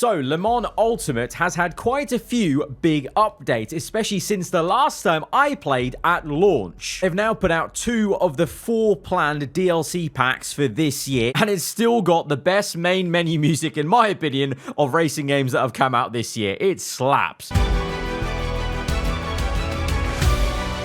So, Le Mans Ultimate has had quite a few big updates, especially since the last time I played at launch. They've now put out 2 of the 4 planned DLC packs for this year, and it's still got the best main menu music, in my opinion, of racing games that have come out this year. It slaps.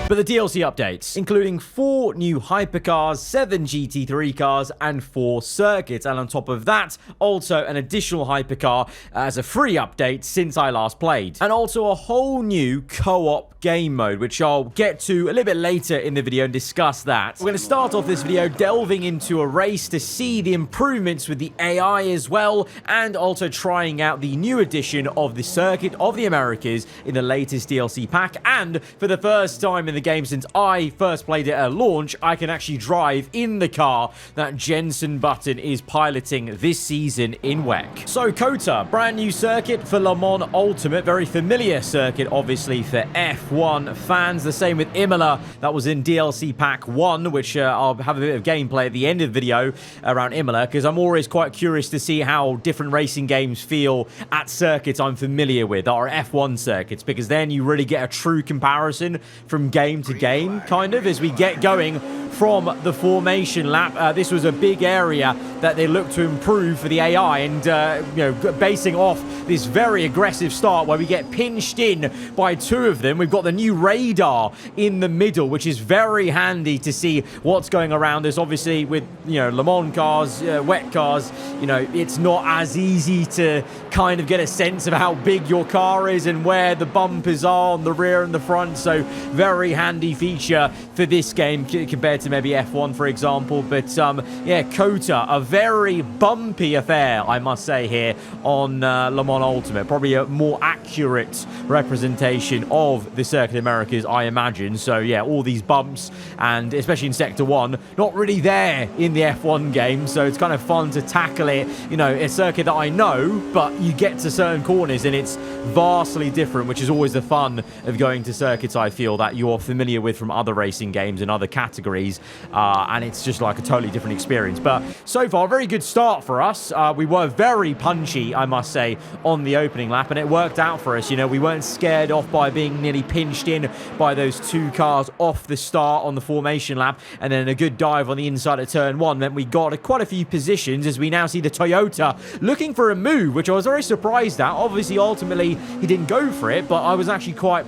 But the DLC updates, including 4 new hypercars, 7 GT3 cars, and 4 circuits. And on top of that, also an additional hypercar as a free update since I last played. And also a whole new co-op game mode, which I'll get to a little bit later in the video and discuss that. We're going to start off this video delving into a race to see the improvements with the AI as well, and also trying out the new edition of the Circuit of the Americas in the latest DLC pack. And for the first time in the game since I first played it at launch, I can actually drive in the car that Jensen Button is piloting this season in WEC. So COTA, brand new circuit for Le Mans Ultimate, very familiar circuit obviously for F1 fans. The same with Imola, that was in DLC pack 1, which I'll have a bit of gameplay at the end of the video around Imola, because I'm always quite curious to see how different racing games feel at circuits I'm familiar with, or F1 circuits, because then you really get a true comparison from game to game, kind of, as we get going from the formation lap. This was a big area that they looked to improve for the AI, and basing off this very aggressive start where we get pinched in by 2 of them. We've got the new radar in the middle, which is very handy to see what's going around us. Obviously with Le Mans cars, wet cars, it's not as easy to kind of get a sense of how big your car is and where the bumpers are on the rear and the front. So very handy feature for this game compared to maybe F1, for example. But yeah, COTA, a very bumpy affair, I must say, here on Le Mans Ultimate. Probably a more accurate representation of the Circuit Americas, I imagine. So yeah, all these bumps, and especially in Sector 1, not really there in the F1 game. So it's kind of fun to tackle it, a circuit that I know, but you get to certain corners and it's vastly different, which is always the fun of going to circuits, I feel, that you're familiar with from other racing games and other categories, and it's just like a totally different experience. But so far, a very good start for us. We were very punchy, I must say, on the opening lap, and it worked out for us. We weren't scared off by being nearly pinched in by those 2 cars off the start on the formation lap, and then a good dive on the inside of turn 1 meant we got quite a few positions, as we now see the Toyota looking for a move, which I was very surprised at. Obviously, ultimately, he didn't go for it, but I was actually quite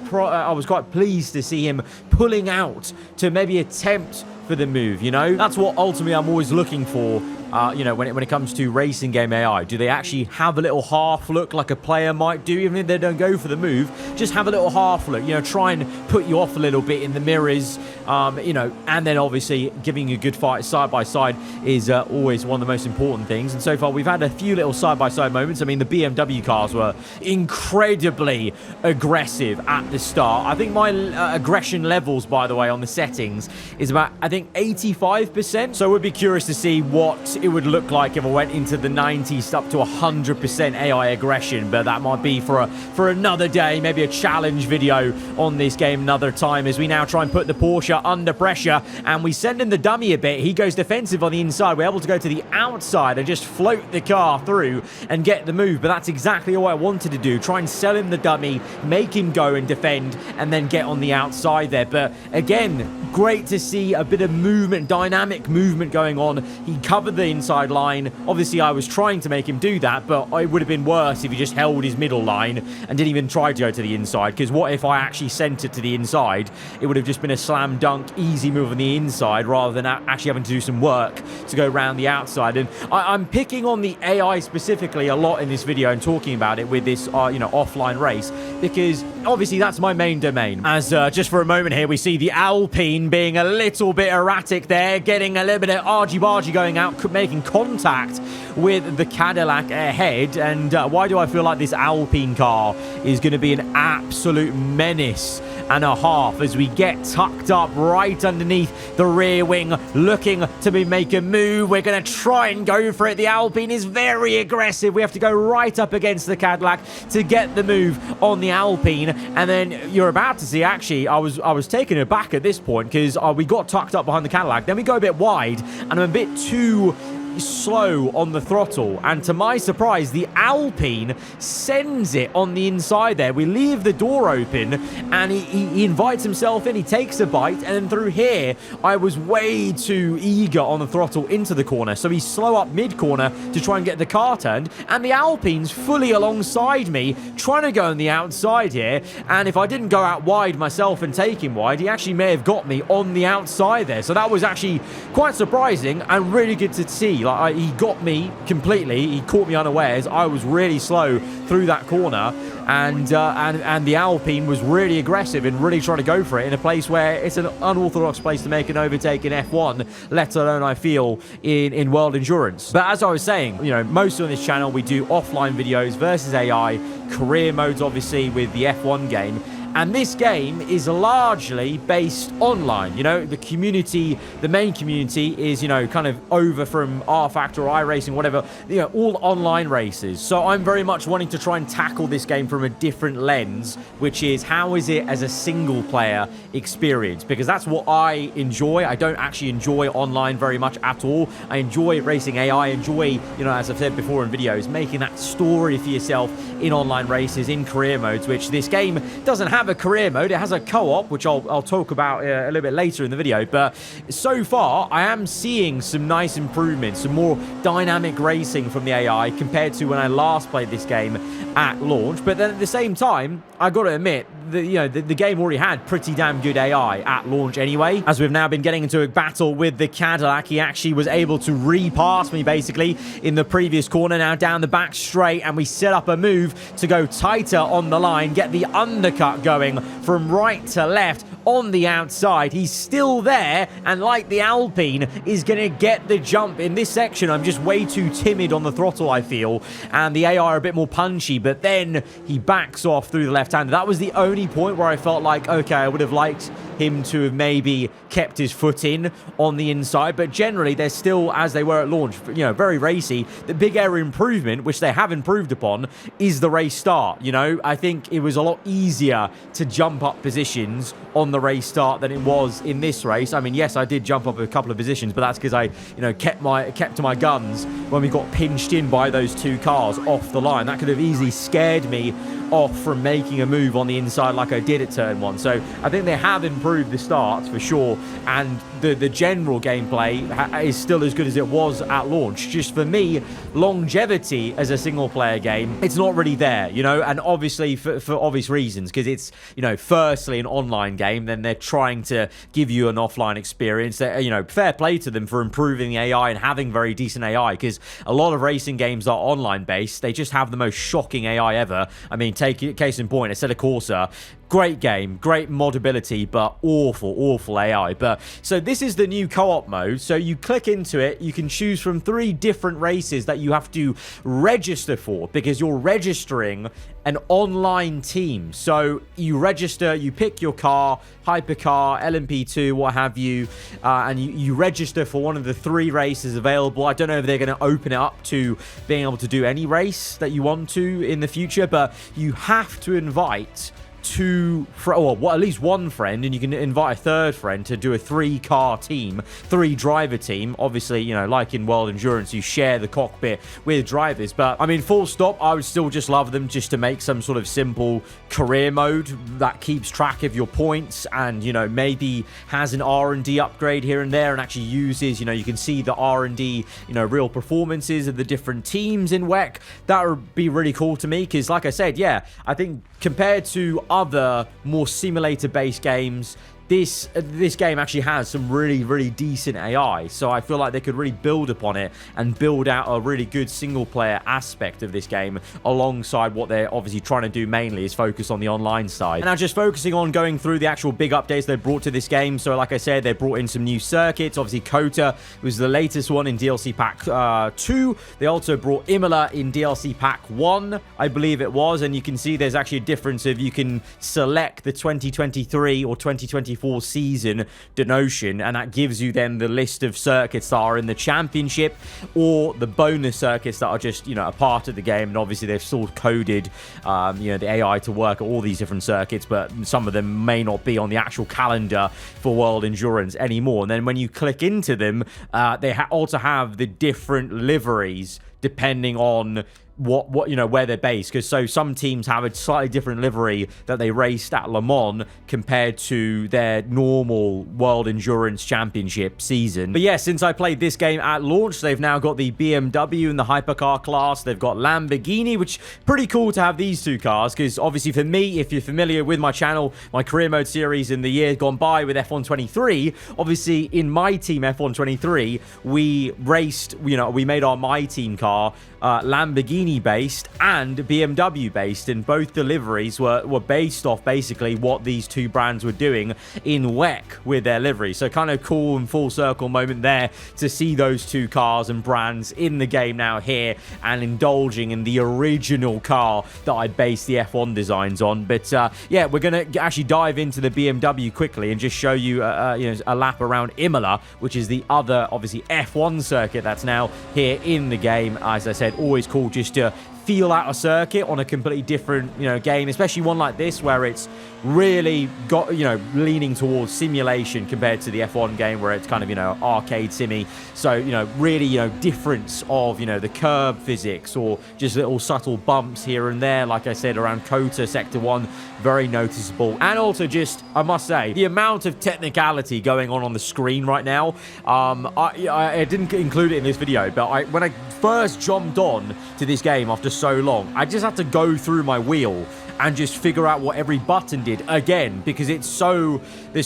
pleased to see him pulling out to maybe attempt for the move. That's what ultimately I'm always looking for. When it comes to racing game AI, do they actually have a little half look like a player might do, even if they don't go for the move? Just have a little half look, try and put you off a little bit in the mirrors, and then obviously giving you a good fight side by side is always one of the most important things. And so far, we've had a few little side by side moments. I mean, the BMW cars were incredibly aggressive at the start. I think my aggression levels, by the way, on the settings is about, I think, 85%. So we'd be curious to see what it would look like if I went into the 90s up to 100% AI aggression, but that might be for another day, maybe a challenge video on this game another time, as we now try and put the Porsche under pressure, and we send in the dummy a bit. He goes defensive on the inside. We're able to go to the outside and just float the car through and get the move, but that's exactly what I wanted to do. Try and sell him the dummy, make him go and defend, and then get on the outside there. But again, great to see a bit of movement, dynamic movement going on. He covered the inside line. Obviously, I was trying to make him do that, but it would have been worse if he just held his middle line and didn't even try to go to the inside, because what if I actually sent it to the inside? It would have just been a slam dunk, easy move on the inside, rather than actually having to do some work to go around the outside. And I'm picking on the AI specifically a lot in this video and talking about it with this offline race, because obviously that's my main domain. As just for a moment here, we see the Alpine being a little bit erratic there, getting a little bit of argy-bargy going out, making contact with the Cadillac ahead. And why do I feel like this Alpine car is going to be an absolute menace and a half as we get tucked up right underneath the rear wing, looking to make a move? We're going to try and go for it. The Alpine is very aggressive. We have to go right up against the Cadillac to get the move on the Alpine. And then you're about to see, actually, I was taken aback at this point, because we got tucked up behind the Cadillac. Then we go a bit wide, and I'm a bit too slow on the throttle, and to my surprise, the Alpine sends it on the inside there. We leave the door open, and he invites himself in, he takes a bite, and then through here, I was way too eager on the throttle into the corner, so he's slow up mid-corner to try and get the car turned, and the Alpine's fully alongside me, trying to go on the outside here, and if I didn't go out wide myself and take him wide, he actually may have got me on the outside there, so that was actually quite surprising and really good to see. Like, he got me completely, he caught me unawares. I was really slow through that corner, and the Alpine was really aggressive and really trying to go for it in a place where it's an unorthodox place to make an overtake in F1, let alone, I feel, in World Endurance. But as I was saying, you know, mostly on this channel, we do offline videos versus AI, career modes, obviously, with the F1 game. And this game is largely based online. You know, the community, the main community is, you know, kind of over from R Factor, iRacing, whatever, you know, all online races. So I'm very much wanting to try and tackle this game from a different lens, which is how is it as a single player experience? Because that's what I enjoy. I don't actually enjoy online very much at all. I enjoy racing AI. I enjoy, you know, as I've said before in videos, making that story for yourself in online races, in career modes, which this game doesn't have a career mode. It has a co-op, which I'll talk about a little bit later in the video, but so far I am seeing some nice improvements, some more dynamic racing from the AI compared to when I last played this game at launch. But then at the same time, I got to admit, the game already had pretty damn good AI at launch anyway. As we've now been getting into a battle with the Cadillac, he actually was able to repass me basically in the previous corner, now down the back straight, and we set up a move to go tighter on the line, get the undercut going from right to left on the outside. He's still there, and like the Alpine, is going to get the jump. In this section, I'm just way too timid on the throttle, I feel, and the AI are a bit more punchy, but then he backs off through the left-hander. That was the only point where I felt like, okay, I would have liked him to have maybe kept his foot in on the inside, but generally they're still, as they were at launch, you know, very racy. The big area improvement, which they have improved upon, is the race start. You know, I think it was a lot easier to jump up positions on the race start than it was in this race. I mean, yes, I did jump up a couple of positions, but that's because I, you know, kept to my guns when we got pinched in by those two cars off the line. That could have easily scared me off from making a move on the inside like I did at turn one. So I think they have improved the starts for sure, and the general gameplay is still as good as it was at launch. Just for me, longevity as a single player game, it's not really there, you know, and obviously for obvious reasons, because it's, you know, firstly an online game, then they're trying to give you an offline experience. That, you know, fair play to them for improving the AI and having very decent AI, because a lot of racing games are online based. They just have the most shocking AI ever. I mean, take case in point, Assetto Corsa, great game, great modability, but awful AI. But so this is the new co-op mode. So you click into it, you can choose from 3 different races that you have to register for, because you're registering an online team. So you register, you pick your car, hypercar, LMP2, what have you, and you register for one of the 3 races available. I don't know if they're going to open it up to being able to do any race that you want to in the future, but you have to invite 2, or at least 1 friend, and you can invite a 3rd friend to do a 3-car team, 3-driver team. Obviously, you know, like in World Endurance, you share the cockpit with drivers. But I mean, full stop, I would still just love them just to make some sort of simple career mode that keeps track of your points, and, you know, maybe has an R&D upgrade here and there, and actually uses, you know, you can see the R&D, you know, real performances of the different teams in WEC. That would be really cool to me, because like I said, yeah, I think compared to other more simulator-based games, this game actually has some really decent AI, so I feel like they could really build upon it and build out a really good single-player aspect of this game, alongside what they're obviously trying to do mainly is focus on the online side. And now just focusing on going through the actual big updates they brought to this game. So like I said, they brought in some new circuits. Obviously, COTA was the latest one in DLC Pack 2. They also brought Imola in DLC Pack 1, I believe it was, and you can see there's actually a difference if you can select the 2023 or 2024 2024 season denotion, and that gives you then the list of circuits that are in the championship or the bonus circuits that are just, you know, a part of the game. And obviously they've still coded, you know, the AI to work at all these different circuits, but some of them may not be on the actual calendar for World Endurance anymore. And then when you click into them, they also have the different liveries depending on what you know, where they're based, because so some teams have a slightly different livery that they raced at Le Mans compared to their normal World Endurance Championship season. But yeah, since I played this game at launch, they've now got the BMW in the hypercar class. They've got Lamborghini, which pretty cool to have these two cars, because obviously for me, if you're familiar with my channel, my career mode series in the year gone by with F1 23, obviously in my team F1 23, we raced, you know, we made our my team car Lamborghini based and BMW based, and both deliveries were based off basically what these two brands were doing in WEC with their livery. So kind of cool and full circle moment there to see those two cars and brands in the game now here and indulging in the original car that I based the F1 designs on. But yeah, we're gonna actually dive into the BMW quickly and just show you, you know, a lap around Imola, which is the other obviously F1 circuit that's now here in the game. As I said, always cool just to feel out a circuit on a completely different, you know, game, especially one like this where it's really got, you know, leaning towards simulation compared to the F1 game where it's kind of, you know, arcade simmy. So, you know, really, you know, difference of, you know, the curb physics or just little subtle bumps here and there, like I said, around COTA Sector 1, very noticeable. And also just, I must say, the amount of technicality going on the screen right now. I didn't include it in this video, but when I first jumped on to this game after so long, I just had to go through my wheel and just figure out what every button did again, because there's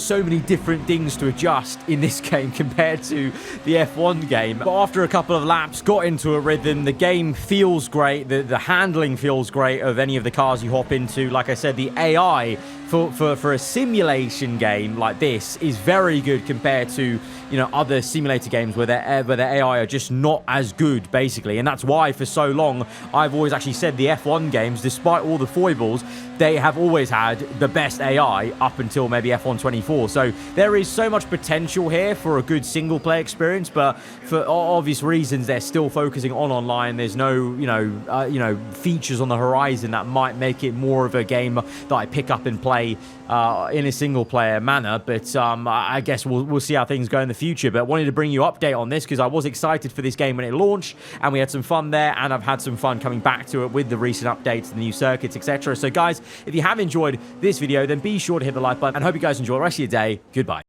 so many different things to adjust in this game compared to the F1 game. But after a couple of laps, got into a rhythm, the game feels great, the handling feels great of any of the cars you hop into. Like I said, the AI for a simulation game like this is very good compared to, you know, other simulator games where their AI are just not as good, basically. And that's why for so long I've always actually said the F1 games, despite all the foibles, they have always had the best AI up until maybe F1 24. So there is so much potential here for a good single player experience, but for obvious reasons they're still focusing on online. There's no, you know, features on the horizon that might make it more of a game that I pick up and play in a single player manner. But I guess we'll see how things go in the future. But wanted to bring you an update on this because I was excited for this game when it launched, and we had some fun there, and I've had some fun coming back to it with the recent updates, the new circuits, etc. So guys, if you have enjoyed this video, then be sure to hit the like button, and hope you guys enjoy the rest of your day. Goodbye.